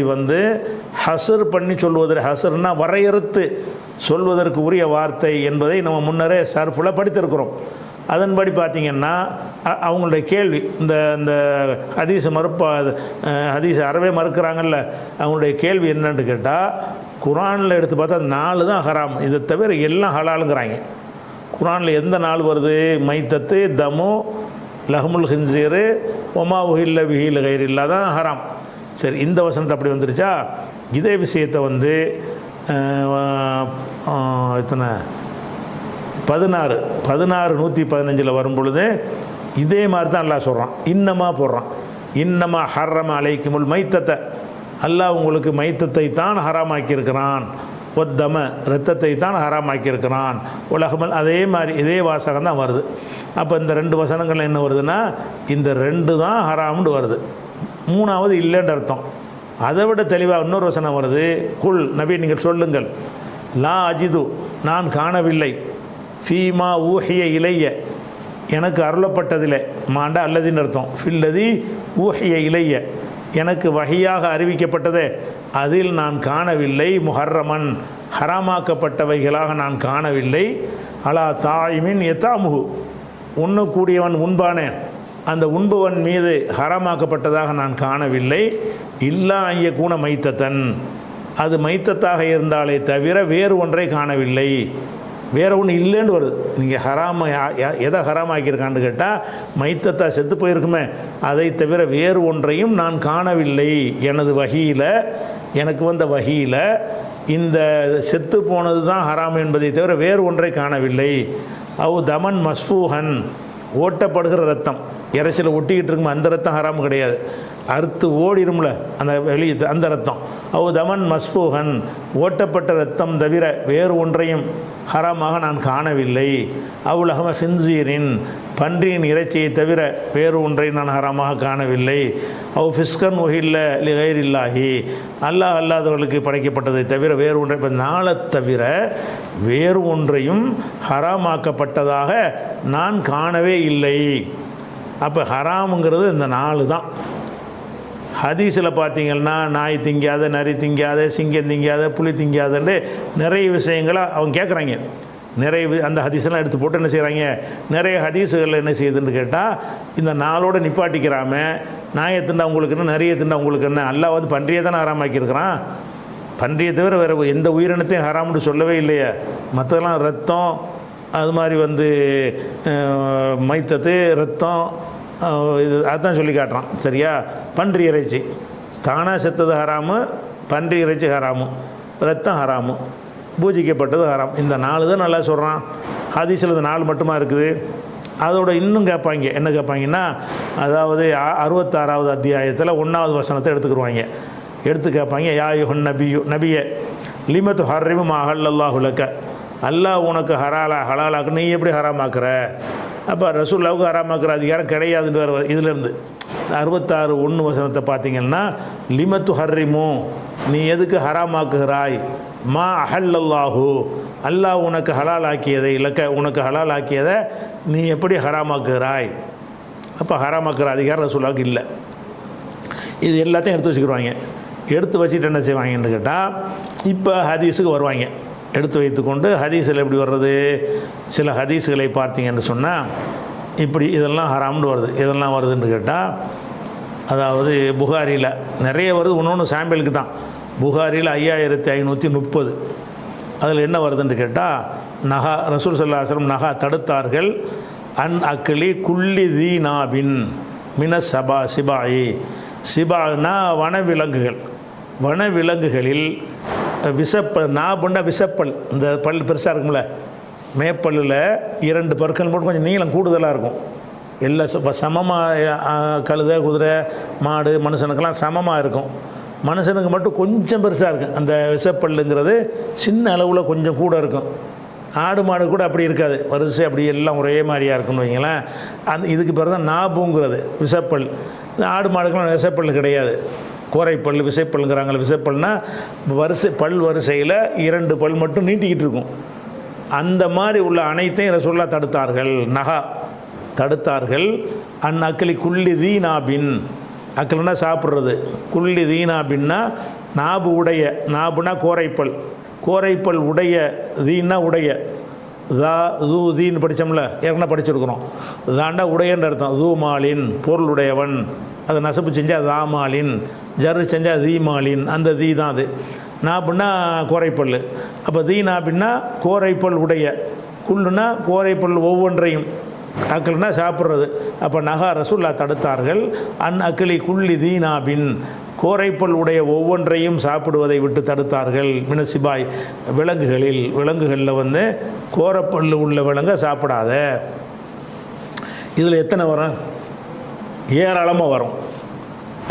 ஹசர் பண்ணி சொல்வதற்கு, ஹசர்னா வரையறுத்து சொல்வதற்கு உரிய வார்த்தை என்பதை நம்ம முன்னரே சர்ஃபில் படித்திருக்கிறோம். அதன்படி பார்த்திங்கன்னா அவங்களுடைய கேள்வி, இந்த ஹதீஸ் ஹதீஸ் அறவே மறுக்கிறாங்கல்ல, அவங்களுடைய கேள்வி என்னன்னு கேட்டால், குர்ஆனில் எடுத்து பார்த்தா 4 தான் ஹராம், இதை தவிர எல்லாம் ஹலாலுங்கிறாங்க. குர்ஆனில் எந்த 4 வருது? மைத்தத்து, தமு, லஹ்முல் ஹின்சீரு, ஒமா உஹில்ல பிஹீல் கைரில்லா தான் ஹராம். சரி, இந்த வசனத்தை அப்படி வந்துருச்சா? இதே விஷயத்தை இத்தனை 16 115 வரும் பொழுது இதே மாதிரி தான் அல்லாஹ் சொல்கிறான், இன்னமா போடுறான். இன்னமா ஹர்ரம அலைக்குமுல் மைத்தத்தை, அல்லாஹ் உங்களுக்கு மைத்தத்தை தான் ஹராமாக்கியிருக்கிறான், ஒத்தம இரத்தத்தை தான் ஹராமாக்கியிருக்கிறான், உலகமல் அதே மாதிரி இதே வாசகம் தான் வருது. அப்போ இந்த 2 வசனங்கள் என்ன வருதுன்னா, இந்த 2 தான் ஹராம்னு வருது, 3வது இல்லைன்ற அர்த்தம். அதை விட தெளிவாக இன்னொரு வசனம் வருது, குல் நபி நீங்கள் சொல்லுங்கள், லா அஜிது நான் காணவில்லை, ஃபீமா ஊஹிய இலைய எனக்கு அருளப்பட்டதில்லை, மாண்டா அல்லதின்னு அர்த்தம், ஃபில்லதி ஊஹிய இலைய எனக்கு வஹியாக அறிவிக்கப்பட்டதே அதில் நான் காணவில்லை, முஹர்ரமன் ஹராமாக்கப்பட்டவைகளாக நான் காணவில்லை, அலா தாயிமின் எத்தாமுகு உண்ணக்கூடியவன் உண்பானே அந்த உண்பவன் மீது ஹராமாக்கப்பட்டதாக நான் காணவில்லை, இல்லா ஐய கூண மைத்தத்தன் அது மைத்தத்தாக இருந்தாலே தவிர வேறு ஒன்றை காணவில்லை. வேறு ஒன்று இல்லைன்னு வருது. நீங்கள் எதை ஹராமாக்கியிருக்கான்னு கேட்டால், மைத்தத்தா செத்து போயிருக்குமே அதை தவிர வேறு ஒன்றையும் நான் காணவில்லை. எனது வஹியில், எனக்கு வந்த வஹியில் இந்த செத்து போனது தான் ஹராம் என்பதை தவிர வேறு ஒன்றை காணவில்லை. அவு தமன் மஸ்ஃபூஹன் ஓட்டப்படுகிற ரத்தம், இறைச்சியில் ஒட்டிக்கிட்டு இருக்குமா அந்த ரத்தம் ஹராம் கிடையாது, அறுத்து ஓடிரும்ல அந்த வெளியே அந்த ரத்தம். அவு தமன் மஸ்ஃபூஹன் ஓட்டப்பட்ட ரத்தம் தவிர வேறு ஒன்றையும் ஹராமாக நான் காணவில்லை. அவுலகம ஹின்சீரின் பன்றியின் இறைச்சியை தவிர வேறு ஒன்றை நான் ஹராமாக காணவில்லை. அவு ஃபிஸ்கன் ஒஹில்ல லிகைரில்லாஹி அல்லாஹ் அல்லாதவர்களுக்கு படைக்கப்பட்டதை தவிர வேறு ஒன்றை, இப்போ 4 தவிர வேறு ஒன்றையும் ஹராமாக்கப்பட்டதாக நான் காணவே இல்லை. அப்போ ஹராமுங்கிறது இந்த 4 தான். ஹதீஸில் பார்த்தீங்கன்னா நாய் திங்காத, நரி திங்காத, சிங்கம் திங்காத, புலி திங்காதன்னு நிறைய விஷயங்களை அவங்க கேட்குறாங்க. நிறைய அந்த ஹதீஸெல்லாம் எடுத்து போட்டு என்ன செய்கிறாங்க, நிறைய ஹதீஸுகளில் என்ன செய்யுதுன்னு கேட்டால், இந்த நாளோடு நிப்பாட்டிக்கிறாம நாயை திண்டா உங்களுக்குன்னு, நிறைய திண்டா உங்களுக்குன்னு. அல்லாஹ் வந்து பன்றியை தானே ஹராமாக்கியிருக்கிறான். பன்றியை தவிர வேறு எந்த உயிரினத்தையும் ஹராம்னு சொல்லவே இல்லையே. மற்றதெல்லாம் ரத்தம், அது மாதிரி வந்து மைத்தத்து, ரத்தம், இது அதுதான் சொல்லி காட்டுறான். சரியா? பன்றி இறைச்சி தானாக செத்தது ஹராமு, பன்றி இறைச்சி ஹராமு, ரத்தம் ஹராமு, பூஜிக்கப்பட்டது ஹராம். இந்த 4 தான் நல்லா சொல்கிறான். ஹதீஸில் இந்த 4 மட்டுமா இருக்குது. அதோட இன்னும் கேட்பாங்க. என்ன கேட்பாங்கன்னா, அதாவது 66வது அத்தியாயத்தில் 1வது வசனத்தை எடுத்துக்கிடுவாங்க. எடுத்து கேட்பாங்க, யா யுஹன் நபியே லிமத்து ஹர்ரிமு மா அஹல்லல்லாஹு லக்க, அல்லாஹ் உனக்கு ஹலாலாக்கு நீ எப்படி ஹராமாக்குற? அப்போ ரசூலுல்லாஹ்வுக்கு ஹராமாக்குற அதிகாரம் கிடையாதுன்னு வேறு. இதிலேருந்து 66:1 வசனத்தை பார்த்தீங்கன்னா, லிமத்து ஹர்ரிமு நீ எதுக்கு ஹராமாக்குகிறாய், மா அஹல்லல்லாஹு அல்லாஹ் உனக்கு ஹலாலாக்கியதை, இலக்க உனக்கு ஹலாலாக்கியதை நீ எப்படி ஹராமாக்குகிறாய்? அப்போ ஹராமாக்குற அதிகாரம் ரசூலுல்லாஹ்வுக்கு இல்லை. இது எல்லாத்தையும் எடுத்து வச்சுக்கிடுவாங்க. எடுத்து வச்சுட்டு என்ன செய்வாங்கன்னு கேட்டால், இப்போ ஹதீஸுக்கு வருவாங்க. எடுத்து வைத்துக்கொண்டு ஹதீஸில் எப்படி வர்றது, சில ஹதீஸுகளை பார்த்தீங்கன்னு சொன்னால் இப்படி இதெல்லாம் ஹராம்னு வருது. இதெல்லாம் வருதுன்னு கேட்டால், அதாவது புகாரியில் நிறைய வருது. ஒன்று சாம்பிளுக்கு தான். புகாரியில் 5530. அதில் என்ன வருதுன்னு கேட்டால், நகா ரசூல் ஸல்லல்லாஹு அலைஹி வஸல்லம் நகா தடுத்தார்கள், அன் அக்லி குல்லி தீனாபின் மின சிபாயி. சிபானா வனவிலங்குகள். வனவிலங்குகளில் நாபுண்டா விசப்பல், இந்த பல் பெருசாக இருக்கும்ல, மேப்பல்லில் 2 பற்கள் மட்டும் கொஞ்சம் நீளம் கூடுதலாக இருக்கும். எல்லாம் சமமாக, கழுதை, குதிரை, மாடு, மனுஷனுக்கெல்லாம் சமமாக இருக்கும். மனுஷனுக்கு மட்டும் கொஞ்சம் பெருசாக இருக்கும். அந்த விசப்பல்லுங்கிறது சின்ன அளவில் கொஞ்சம் கூட இருக்கும். ஆடு மாடு கூட அப்படி இருக்காது, வரிசை அப்படி எல்லாம் ஒரே மாதிரியாக இருக்குன்னு வைங்களேன். இதுக்கு பேர் தான் நாபுங்கிறது, விசப்பல். இந்த ஆடு மாடுக்கெல்லாம் விசப்பல் கிடையாது, கோரைப்பல் விசைப்பல்ங்கிறாங்களே. விசைப்பல்னா பல் வரிசையில் 2 பல் மட்டும் நீட்டிக்கிட்டு இருக்கும். அந்த மாதிரி உள்ள அனைத்தையும் ரசூலுல்லாஹ் தடுத்தார்கள். நகா தடுத்தார்கள். அன் அக்லி குல்லி தீனாபின், அக்கல்னா சாப்பிட்றது, குல்லி தீனாபின்னா நாபு உடைய, நாபுனா கோரைப்பல், கோரைப்பல் உடைய, தீன்னா உடைய, தீன்னு படித்தோம்ல, ஏற்கனவே படிச்சிருக்கிறோம். தாண்டா உடையன்ற அர்த்தம். மாலின் பொருளுடையவன், அதை நசப்பு செஞ்சால் தாமாலின், ஜரு செஞ்சால் தீமாலின், அந்த தீ தான் அது. நாப்புன்னா கோரைப்பல். அப்போ தீனாபின்னா கோரைப்பல் உடைய, குல்லுனா கோரைப்பல் ஒவ்வொன்றையும், அக்கல்னா சாப்பிட்றது. அப்போ நகா ரசூலுல்லாஹ் தடுத்தார்கள், அன் அக்லி குல்லி தீனாபின் கோரைப்பல் உடைய ஒவ்வொன்றையும் சாப்பிடுவதை விட்டு தடுத்தார்கள். மினசிபாய் விலங்குகளில், விலங்குகளில் வந்து கோரைப்பல் உள்ள விலங்கை சாப்பிடாத. இதில் எத்தனை வரும்? ஏராளமாக வரும்.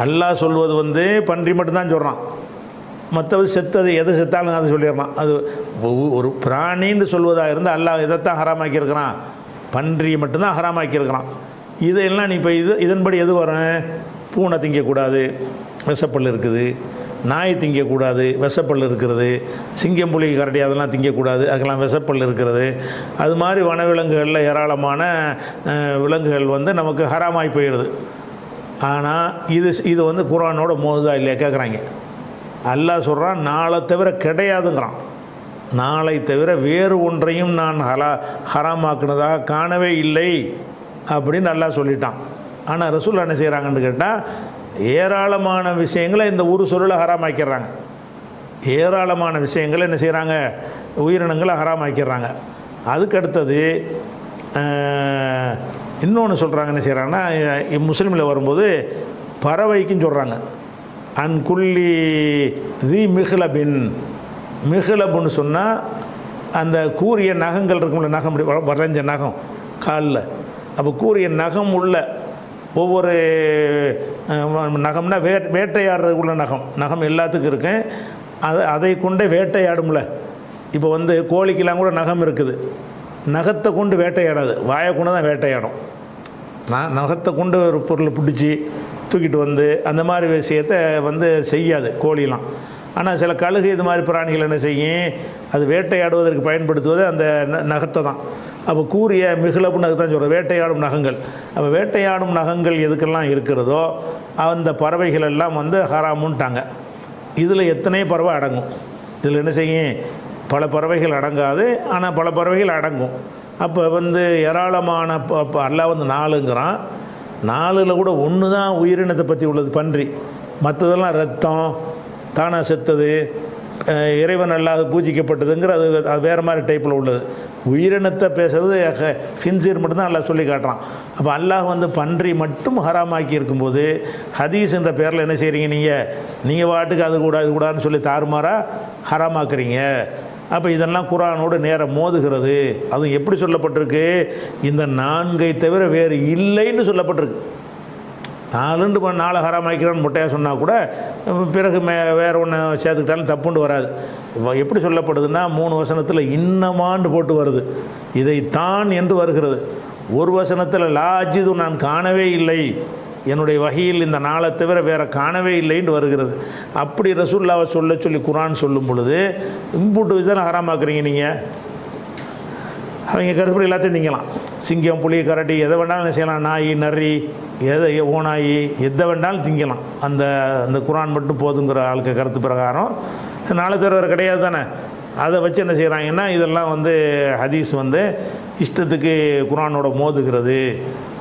அல்லாஹ் சொல்வது வந்து பன்றி மட்டும்தான் சொல்கிறான். மற்றது செத்தது, எது செத்தாலும் அதை சொல்லிடுறான். அது ஒரு பிராணின்னு சொல்வதாக இருந்தால் அல்லாஹ் இதைத்தான் ஹராமாக்கியிருக்கிறான், பன்றியை மட்டும்தான் ஹராமாக்கியிருக்கிறான். இதெல்லாம் நீ இப்போ இதன்படி எது வரும்? பூனை திங்கக்கூடாது, விஷப்பல் இருக்குது. நாய் திங்கக்கூடாது, விஷப்பல் இருக்கிறது. சிங்கம், புலி, கரடி அதெல்லாம் திங்கக்கூடாது, அதுக்கெல்லாம் விஷப்பல் இருக்கிறது. அது மாதிரி வனவிலங்குகளில் ஏராளமான விலங்குகள் வந்து நமக்கு ஹராமாகி போயிடுது. ஆனால் இது வந்து குர்ஆனோட மோதுதா இல்லையா கேட்குறாங்க. அல்லாஹ் சொல்கிறான், நாளை தவிர கிடையாதுங்கிறான். நாளை தவிர வேறு ஒன்றையும் நான் ஹராமாக்குனதாக காணவே இல்லை அப்படின்னு அல்லாஹ் சொல்லிட்டான். ஆனால் ரசூலுல்லாஹ் என்ன செய்கிறாங்கன்னு கேட்டால், ஏராளமான விஷயங்களை இந்த ஒரு சொல்லில் ஹராமாக்கிறாங்க. ஏராளமான விஷயங்களை என்ன செய்கிறாங்க, உயிரினங்களை ஹராமாக்கிறாங்க. அதுக்கு அடுத்தது இன்னொன்று சொல்கிறாங்க. என்ன செய்கிறாங்கன்னா, முஸ்லீமில் வரும்போது பறவைக்கும் சொல்கிறாங்க, அன் குல்லி தி மிஹ்லபின். மிஹ்லபுன்னு சொன்னால் அந்த கூரிய நகங்கள் இருக்கும்ல, நகம் இப்படி வரைஞ்ச நகம் காலில். அப்போ கூரிய நகம் உள்ள ஒவ்வொரு நகம்னா வேட்டையாடுறதுக்குள்ள நகம் எல்லாத்துக்கும் இருக்கு. அதை கொண்டே வேட்டையாடும்ல. இப்போ வந்து கோழிக்கெல்லாம் கூட நகம் இருக்குது. நகத்தை கொண்டு வேட்டையாடாது, வாயை கொண்டு தான் வேட்டையாடும். நகத்தை கொண்டு ஒரு பொருளை பிடிச்சி தூக்கிட்டு வந்து அந்த மாதிரி விஷயத்தை வந்து செய்யாது கோழிலாம். ஆனால் சில கழுகு இது மாதிரி பிராணிகள் என்ன செய்யும், அது வேட்டையாடுவதற்கு பயன்படுத்துவது அந்த நகத்தை தான். அப்போ கூரிய மிகுலப்புன்னு அதுக்கு தான் சொல்கிறோம், வேட்டையாடும் நகங்கள். அப்போ வேட்டையாடும் நகங்கள் எதுக்கெல்லாம் இருக்கிறதோ அந்த பறவைகள் எல்லாம் வந்து ஹராமுன்ட்டாங்க. இதில் எத்தனை பறவை அடங்கும்? இதில் என்ன செய்யும்? பல பறவைகள் அடங்காது, ஆனால் பல பறவைகள் அடங்கும். அப்போ வந்து ஏராளமான அல்லாஹ் வந்து 4ங்கிறான். 4ல் கூட 1 தான் உயிரினத்தை பற்றி உள்ளது, பன்றி. மற்றதெல்லாம் ரத்தம், தானா செத்தது, இறைவன் அல்லாது பூஜிக்கப்பட்டதுங்கிற அது வேறு மாதிரி டைப்பில் உள்ளது. உயிரினத்தை பேசுறது ஹின்சீர் மட்டும்தான் அல்லாஹ் சொல்லி காட்டுறான். அப்போ அல்லாஹ் வந்து பன்றி மட்டும் ஹராமாக்கி இருக்கும்போது ஹதீஸ் என்ற பேரில் என்ன செய்கிறீங்க? நீங்கள் வாட்டுக்கு அது கூட இது கூடாதுன்னு சொல்லி தாறுமாறாக ஹராமாக்குறீங்க. அப்போ இதெல்லாம் குர்ஆனோடு நேரம் மோதுகிறது. அதுவும் எப்படி சொல்லப்பட்டிருக்கு? இந்த 4ஐ தவிர வேறு இல்லைன்னு சொல்லப்பட்டிருக்கு. 4 ஹராமாக்கிறான்னு முட்டையாக சொன்னால் கூட பிறகு வேறு ஒன்று சேர்த்துக்கிட்டாலும் தப்புண்டு வராது. எப்படி சொல்லப்படுதுன்னா 3 வசனத்தில் இன்னமாண்டு போட்டு வருது, இதைத்தான் என்று வருகிறது. ஒரு வசனத்தில் லா அஜிது, நான் காணவே இல்லை, என்னுடைய வகையில் இந்த 4ஐ தவிர வேறு காணவே இல்லைன்னு வருகிறது. அப்படி ரசூலுல்லாஹ்வை சொல்லி குர்ஆன் சொல்லும் பொழுது இம்புட்டு தானே ஹராமாக்குறீங்க நீங்கள். அவங்க கருத்துப்படி எல்லாத்தையும் திங்கலாம். சிங்கம், புலி, கரடி எதை வேண்டாலும் என்ன செய்யலாம். நாய், நரி, ஓநாய் எதை வேண்டாலும் திங்கலாம். அந்த குர்ஆன் மட்டும் போதுங்கிற ஆளுக்கு கருத்து பிரகாரம் 4 தடவை கிடையாது தானே. அதை வச்சு என்ன செய்கிறாங்கன்னா இதெல்லாம் வந்து ஹதீஸ் வந்து இஷ்டத்துக்கு குர்ஆனோட மோதுகிறது.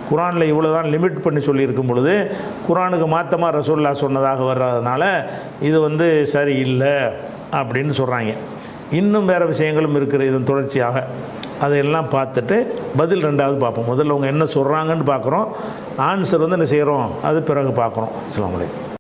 குர்ஆனில் இவ்வளோ தான் லிமிட் பண்ணி சொல்லியிருக்கும் பொழுது குர்ஆனுக்கு மாற்றமாக ரசூலுல்லாஹ் சொன்னதாக வர்றதுனால இது வந்து சரியில்லை அப்படின்னு சொல்கிறாங்க. இன்னும் வேறு விஷயங்களும் இருக்குது இதன் தொடர்ச்சியாக. அதையெல்லாம் பார்த்துட்டு பதில் 2வது பார்ப்போம். முதல்ல அவங்க என்ன சொல்கிறாங்கன்னு பார்க்குறோம், ஆன்சர் வந்து என்ன செய்கிறோம் அது பிறகு பார்க்குறோம். அஸ்ஸலாமு அலைக்கும்.